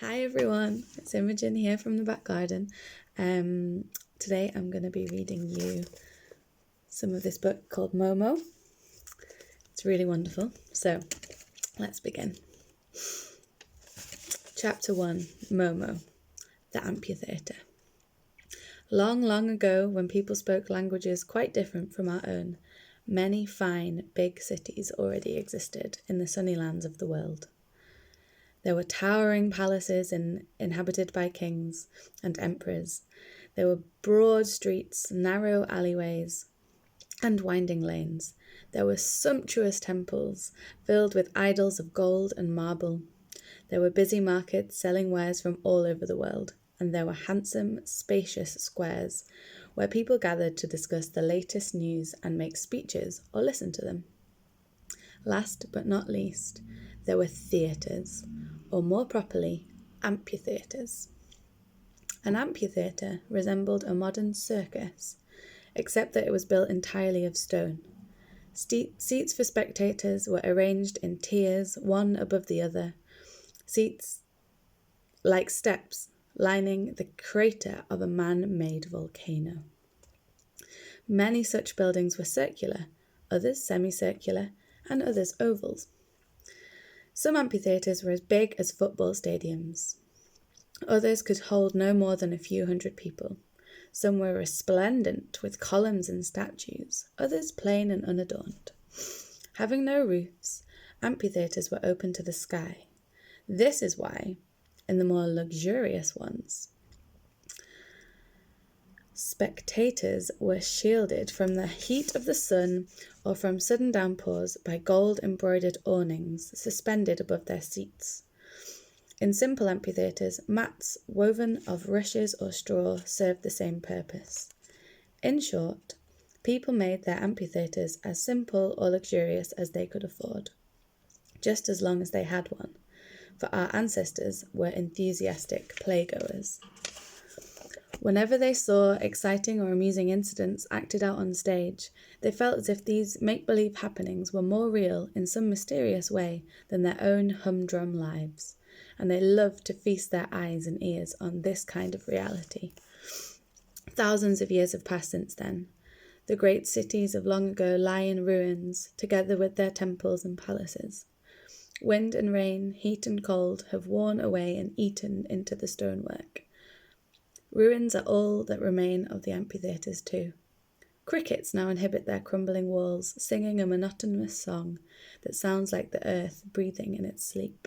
Hi everyone, it's Imogen here from the back garden. Today I'm going to be reading you some of this book called Momo. It's really wonderful, so let's begin. Chapter 1, Momo, the Amphitheater. Long, long ago, when people spoke languages quite different from our own, many fine, big cities already existed in the sunny lands of the world. There were towering palaces inhabited by kings and emperors. There were broad streets, narrow alleyways, and winding lanes. There were sumptuous temples filled with idols of gold and marble. There were busy markets selling wares from all over the world, and there were handsome, spacious squares where people gathered to discuss the latest news and make speeches or listen to them. Last but not least, there were theatres, or more properly, amphitheatres. An amphitheatre resembled a modern circus, except that it was built entirely of stone. Seats for spectators were arranged in tiers, one above the other, seats like steps lining the crater of a man-made volcano. Many such buildings were circular, others semicircular, and others ovals. Some amphitheatres were as big as football stadiums. Others could hold no more than a few hundred people. Some were resplendent with columns and statues, others plain and unadorned. Having no roofs, amphitheatres were open to the sky. This is why, in the more luxurious ones, spectators were shielded from the heat of the sun or from sudden downpours by gold-embroidered awnings suspended above their seats. In simple amphitheatres, mats woven of rushes or straw served the same purpose. In short, people made their amphitheatres as simple or luxurious as they could afford, just as long as they had one, for our ancestors were enthusiastic playgoers. Whenever they saw exciting or amusing incidents acted out on stage, they felt as if these make-believe happenings were more real in some mysterious way than their own humdrum lives, and they loved to feast their eyes and ears on this kind of reality. Thousands of years have passed since then. The great cities of long ago lie in ruins, together with their temples and palaces. Wind and rain, heat and cold have worn away and eaten into the stonework. Ruins are all that remain of the amphitheatres too. Crickets now inhabit their crumbling walls, singing a monotonous song that sounds like the earth breathing in its sleep.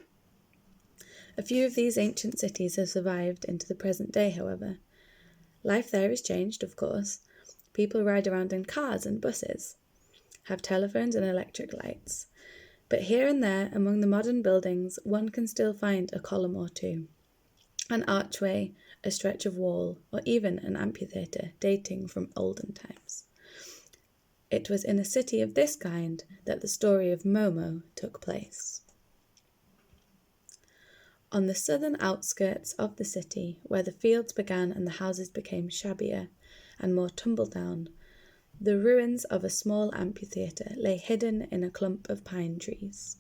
A few of these ancient cities have survived into the present day, however. Life there is changed, of course. People ride around in cars and buses, have telephones and electric lights. But here and there, among the modern buildings, one can still find a column or two, an archway, a stretch of wall, or even an amphitheatre dating from olden times. It was in a city of this kind that the story of Momo took place. On the southern outskirts of the city, where the fields began and the houses became shabbier and more tumble-down, the ruins of a small amphitheatre lay hidden in a clump of pine trees.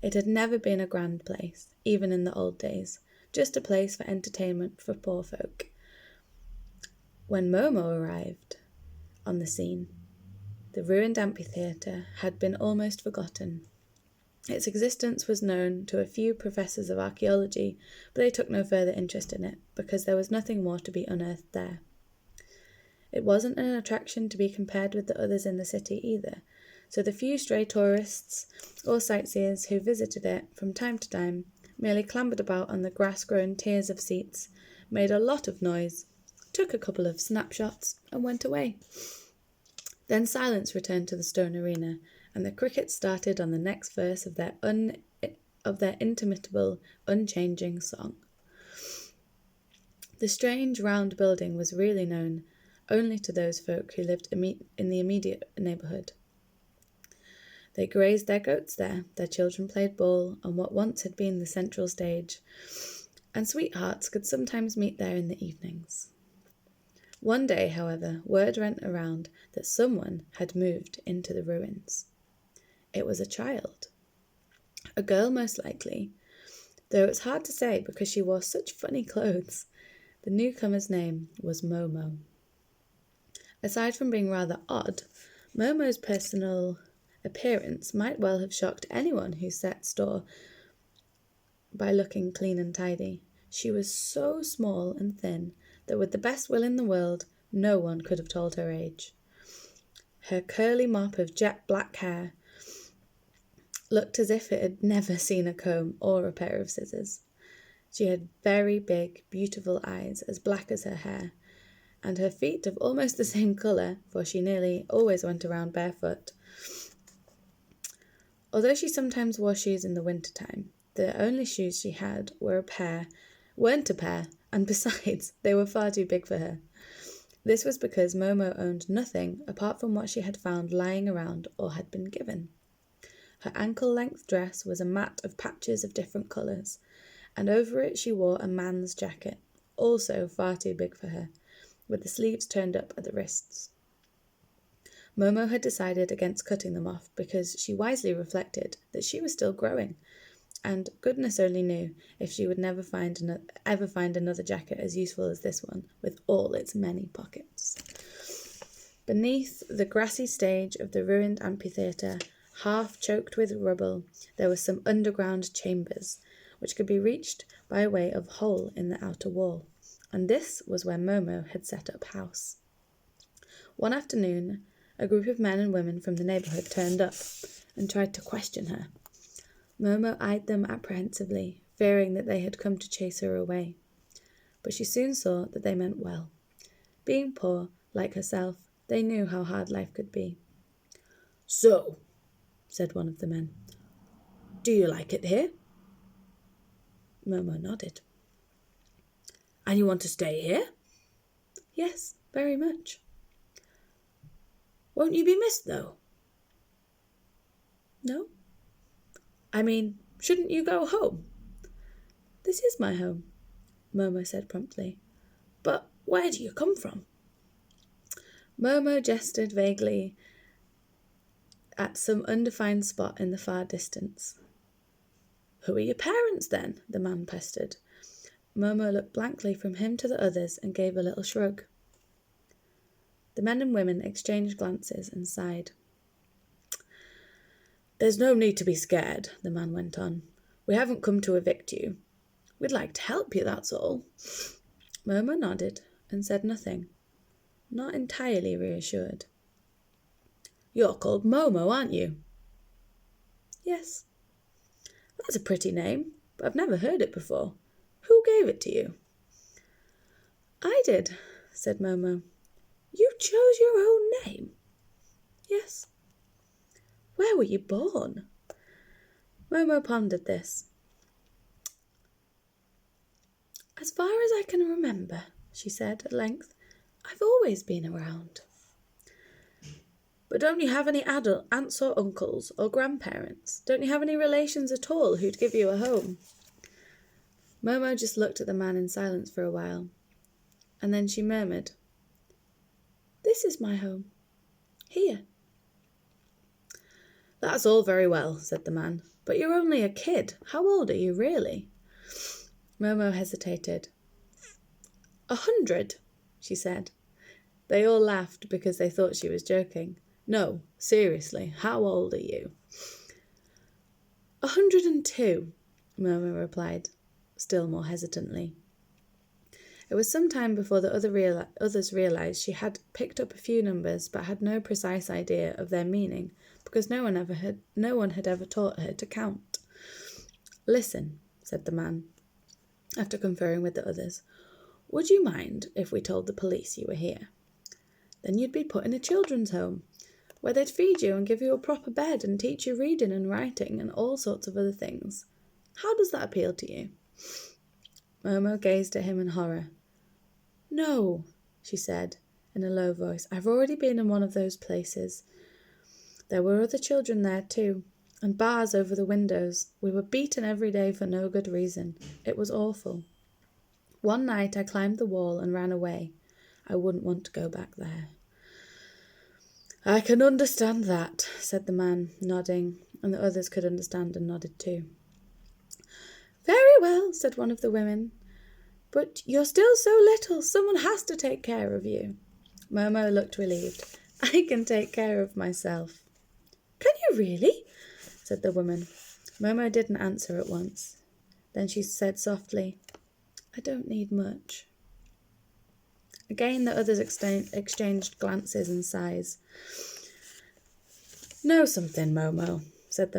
It had never been a grand place, even in the old days, just a place for entertainment for poor folk. When Momo arrived on the scene, the ruined amphitheatre had been almost forgotten. Its existence was known to a few professors of archaeology, but they took no further interest in it, because there was nothing more to be unearthed there. It wasn't an attraction to be compared with the others in the city either, so the few stray tourists or sightseers who visited it from time to time merely clambered about on the grass-grown tiers of seats, made a lot of noise, took a couple of snapshots, and went away. Then silence returned to the stone arena, and the crickets started on the next verse of their intermitable, unchanging song. The strange round building was really known only to those folk who lived in the immediate neighbourhood. They grazed their goats there, their children played ball on what once had been the central stage, and sweethearts could sometimes meet there in the evenings. One day, however, word went around that someone had moved into the ruins. It was a child. A girl, most likely, though it's hard to say because she wore such funny clothes. The newcomer's name was Momo. Aside from being rather odd, Momo's personal appearance might well have shocked anyone who set store by looking clean and tidy. She was so small and thin that with the best will in the world, no one could have told her age. Her curly mop of jet black hair looked as if it had never seen a comb or a pair of scissors. She had very big, beautiful eyes, as black as her hair, and her feet of almost the same colour, for she nearly always went around barefoot. Although she sometimes wore shoes in the winter time, the only shoes she had weren't a pair, and besides, they were far too big for her. This was because Momo owned nothing apart from what she had found lying around or had been given. Her ankle-length dress was a mat of patches of different colours, and over it she wore a man's jacket, also far too big for her, with the sleeves turned up at the wrists. Momo had decided against cutting them off because she wisely reflected that she was still growing, and goodness only knew if she would ever find another jacket as useful as this one, with all its many pockets. Beneath the grassy stage of the ruined amphitheater, half choked with rubble, there were some underground chambers, which could be reached by way of a hole in the outer wall, and this was where Momo had set up house. One afternoon, a group of men and women from the neighbourhood turned up and tried to question her. Momo eyed them apprehensively, fearing that they had come to chase her away. But she soon saw that they meant well. Being poor, like herself, they knew how hard life could be. "So," said one of the men, "do you like it here?" Momo nodded. "And you want to stay here?" "Yes, very much." "Won't you be missed, though?" "No." "I mean, shouldn't you go home?" "This is my home," Momo said promptly. "But where do you come from?" Momo gestured vaguely at some undefined spot in the far distance. "Who are your parents, then?" the man pestered. Momo looked blankly from him to the others and gave a little shrug. The men and women exchanged glances and sighed. "There's no need to be scared," the man went on. "We haven't come to evict you. We'd like to help you, that's all." Momo nodded and said nothing, not entirely reassured. "You're called Momo, aren't you?" "Yes." "That's a pretty name, but I've never heard it before. Who gave it to you?" "I did," said Momo. "You chose your own name?" "Yes." "Where were you born?" Momo pondered this. "As far as I can remember," she said at length, "I've always been around." "But don't you have any adult aunts or uncles or grandparents? Don't you have any relations at all who'd give you a home?" Momo just looked at the man in silence for a while, and then she murmured, "This is my home. Here." "That's all very well," said the man, "but you're only a kid. How old are you, really?" Momo hesitated. 100, she said. They all laughed because they thought she was joking. "No, seriously, how old are you?" 102, Momo replied, still more hesitantly. It was some time before the others realised she had picked up a few numbers but had no precise idea of their meaning, because no one had ever taught her to count. "Listen," said the man, after conferring with the others, "would you mind if we told the police you were here? Then you'd be put in a children's home, where they'd feed you and give you a proper bed and teach you reading and writing and all sorts of other things. How does that appeal to you?" Momo gazed at him in horror. "No," she said in a low voice. "I've already been in one of those places. There were other children there too, and bars over the windows. We were beaten every day for no good reason. It was awful. One night I climbed the wall and ran away. I wouldn't want to go back there." "I can understand that," said the man, nodding, and the others could understand and nodded too. "Very will, said one of the women. But you're still so little, someone has to take care of you. Momo looked relieved. I can take care of myself. Can you really? Said the woman. Momo didn't answer at once. Then she said softly, I don't need much. Again the others exchanged glances and sighs. Know something, Momo, said the